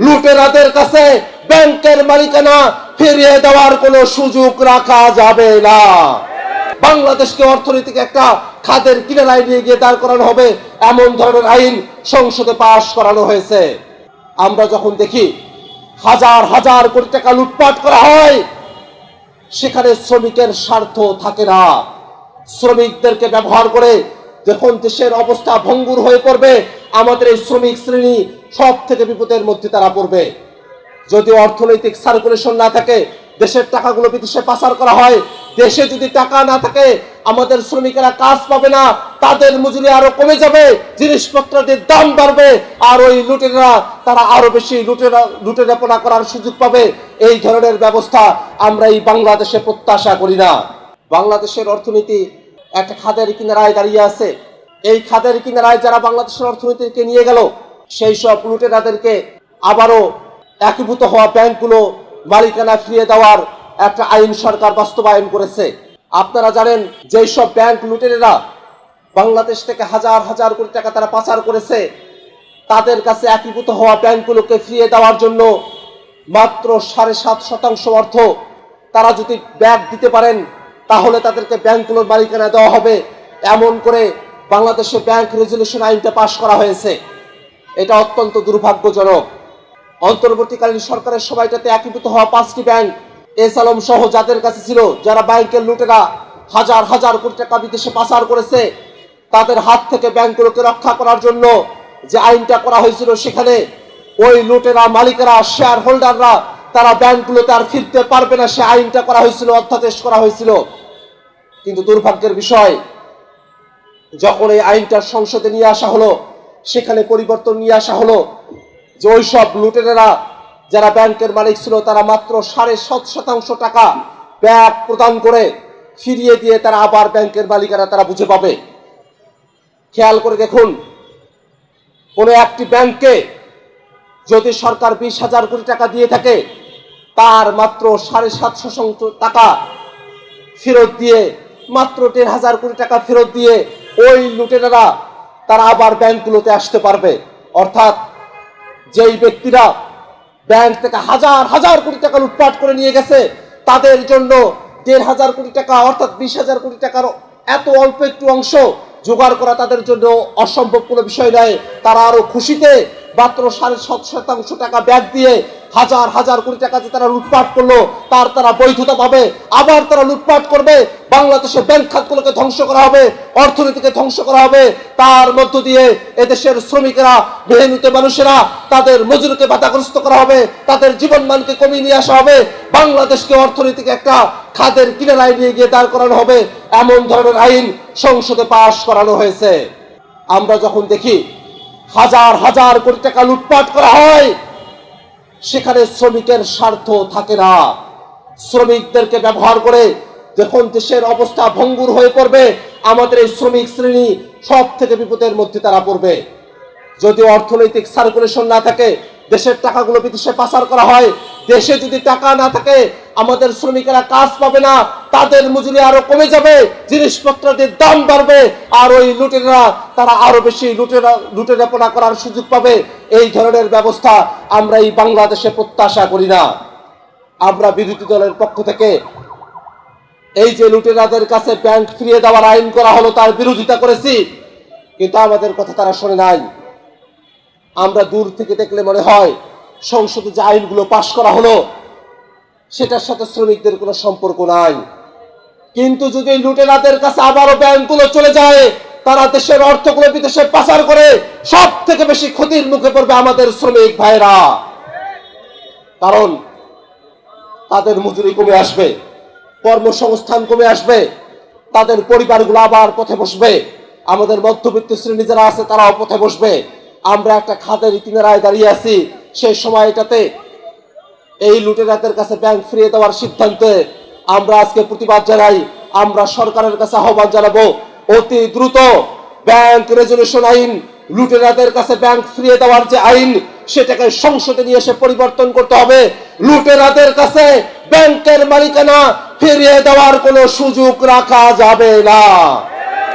লুটেরাদের কাছে ব্যাংকের মালিকানা ফিরিয়ে দেওয়ার কোনো সুযোগ রাখা যাবে না। বাংলাদেশকে অর্থনৈতিক একটা খাদের কিনারায় নিয়ে গিয়ে দাঁড় করানো হবে এমন ধরনের আইন সংসদে পাশ করানো হয়েছে। আমরা যখন দেখি হাজার হাজার কোটি টাকা লুটপাট করা হয়, সেখানে শ্রমিকের স্বার্থ থাকে না। শ্রমিকদেরকে ব্যবহার করে যখন দেশের অবস্থা ভঙ্গুর হয়ে পড়বে, আমাদের এই শ্রমিক শ্রেণী সব থেকে বিপদের মধ্যে তারা পড়বে। যদি অর্থনৈতিক সার্কুলেশন না থাকে, দেশের টাকাগুলো বিদেশে পাচার করা হয়, দেশে যদি টাকা না থাকে আমাদের শ্রমিকেরা কাজ পাবে না, তাদের মজুরি আরো কমে যাবে, জিনিসপত্রের দাম বাড়বে, আর ওই লুটেরা তারা আরো বেশি লুটেরাপনা করার সুযোগ পাবে। এই ধরনের ব্যবস্থা আমরা এই বাংলাদেশে প্রত্যাশা করি না। বাংলাদেশের অর্থনীতি একটা খাদের কিনারায় দাঁড়িয়ে আছে। এই খাদের কিনারায় যারা বাংলাদেশের অর্থনীতিকে নিয়ে গেল, সেই সব লুটেরাদেরকে আবারও একীভূত হওয়া ব্যাংকগুলো মালিকানা ফিরিয়ে দেওয়ার একটা আইন সরকার বাস্তবায়ন করেছে। আপনারা জানেন যে সব ব্যাংক লুটেরেরা বাংলাদেশ থেকে হাজার হাজার কোটি টাকা তারা পাচার করেছে, তাদের কাছে একীভূত হওয়া ব্যাংকগুলোকে ফিরিয়ে দেওয়ার জন্য মাত্র 7.5% অর্থ তারা যদি ব্যাংক দিতে পারেন, তাহলে তাদেরকে ব্যাংকগুলোর মালিকানা দেওয়া হবে। এমন করে বাংলাদেশে ব্যাংক রেজুলেশন আইনটা পাশ করা হয়েছে। এটা অত্যন্ত দুর্ভাগ্যজনক। অন্তর্বর্তীকালীন সরকারের সময়টাতে একীভূত হওয়া 5টি ব্যাংক এস আলম সহ যাদের কাছে ছিল, যারা ব্যাংকের লুটেরা হাজার হাজার কোটি টাকা বিদেশে পাচার করেছে, তাদের হাত থেকে ব্যাংকগুলোকে রক্ষা করার জন্য যে আইনটা করা হয়েছিল, সেখানে ওই লুটেরা মালিকেরা, শেয়ার হোল্ডাররা তারা ব্যাংকগুলোতে আর ফিরতে পারবে না, সে আইনটা করা হয়েছিল, অধ্যাদেশ করা হয়েছিল। কিন্তু দুর্ভাগ্যের বিষয়, যখন এই আইনটা সংসদে নিয়ে আসা হলো, সেখানে পরিবর্তন নিয়ে আসা হলো যে ওই সব লুটেরেরা যারা ব্যাংকের মালিক ছিল, তারা মাত্র 7.5% টাকা ব্যাংক প্রদান করে ফিরিয়ে দিয়ে তারা আবার ব্যাংকের মালিকানা তারা বুঝে পাবে। খেয়াল করে দেখুন, কোনো একটি ব্যাংকে যদি সরকার 20,000 কোটি টাকা দিয়ে থাকে, তার মাত্র 750 টাকা ফেরত দিয়ে, মাত্র 1,500 কোটি টাকা ফেরত দিয়ে ওই লুটেরারা তারা আবার ব্যাংকগুলোতে আসতে পারবে। অর্থাৎ যেই ব্যক্তিরা ব্যাংক থেকে হাজার হাজার কোটি টাকা লুটপাট করে নিয়ে গেছে, তাদের জন্য 1,500 কোটি টাকা অর্থাৎ 20,000 কোটি টাকার এত অল্প একটু অংশ জোগাড় করা তাদের জন্য অসম্ভব কোনো বিষয় নয়। তারা আরো খুশিতে মাত্র 7.5% টাকা ব্যাগ দিয়ে হাজার হাজার কোটি টাকা যে তারা লুটপাট করলো, তারা বৈধতা পাবে, আবার তারা লুটপাট করবে। বাংলাদেশে ব্যাংক খাতগুলোকে ধ্বংস করা হবে, অর্থনীতিকে ধ্বংস করা হবে। তার মধ্য দিয়ে এদেশের শ্রমিকেরা, মেহনতি মানুষেরা, তাদের মজুরিকে বাধাগ্রস্ত করা হবে, তাদের জীবনমানকে কমিয়ে নিয়ে আসা হবে। বাংলাদেশকে অর্থনীতিকে একটা খাদের কিনারায় নিয়ে গিয়ে দাঁড় করানো হবে এমন ধরনের আইন সংসদে পাশ করানো হয়েছে। আমরা যখন দেখি হাজার হাজার কোটি টাকা লুটপাট করা হয়, সেখানে শ্রমিকের স্বার্থ থাকে না। শ্রমিকদেরকে ব্যবহার করে যখন দেশের অবস্থা ভঙ্গুর হয়ে পড়বে, আমাদের এই শ্রমিক শ্রেণী সব থেকে বিপদের মধ্যে তারা পড়বে। যদি অর্থনৈতিক সার্কুলেশন না থাকে, দেশের টাকাগুলো বিদেশে পাচার করা হয়, দেশে যদি টাকা না থাকে আমাদের শ্রমিকেরা কাজ পাবে না, তাদের মজুরি আরো কমে যাবে, জিনিসপত্রের দাম বাড়বে, আর ওই লুটেরা তারা আরো বেশি লুটেরাপনা করার সুযোগ পাবে। এই ধরনের ব্যবস্থা আমরা এই বাংলাদেশে প্রত্যাশা করি না। আমরা বিরোধী দলের পক্ষ থেকে এই যে লুটেরাদের কাছে ব্যাংক ফিরিয়ে দেওয়ার আইন করা হলো, তার বিরোধিতা করেছি, কিন্তু আমাদের কথা তারা শোনে নাই। আমরা দূর থেকে দেখলে মনে হয় সংসদে যে আইনগুলো পাশ করা হলো, সেটার সাথে শ্রমিকদের কোনো সম্পর্ক নাই। কিন্তু যদি লুটেরাদের কাছে আবারও ব্যাংকগুলো চলে যায়, তারা দেশের অর্থগুলো বিদেশে পাচার করে, সব থেকে বেশি ক্ষতির মুখে পড়বে আমাদের শ্রমিক ভাইরা। কারণ তাদের মজুরি কমে আসবে, কর্মসংস্থান কমে আসবে, তাদের পরিবারগুলো আবার পথে বসবে, আমাদের মধ্যবিত্ত শ্রেণী যারা আছে তারাও পথে বসবে। আমরা একটা খাদের কিনারায় দাঁড়িয়ে আছি, সেই সময়টাতে এই লুটেরাদের কাছে ব্যাংক ফিরিয়ে দেওয়ার সিদ্ধান্তে আমরা আজকে প্রতিবাদ জানাই। আমরা সরকারের কাছে আহ্বান জানাবো, অতি দ্রুত ব্যাংক রেজুলেশন আইন, লুটেরাদের কাছে ব্যাংক ফিরিয়ে দেওয়ার যে আইন, সেটাকে সংসদে নিয়ে এসে পরিবর্তন করতে হবে। লুটেরাদের কাছে ব্যাংকের মালিকানা ফিরিয়ে দেওয়ার কোনো সুযোগ রাখা যাবে না।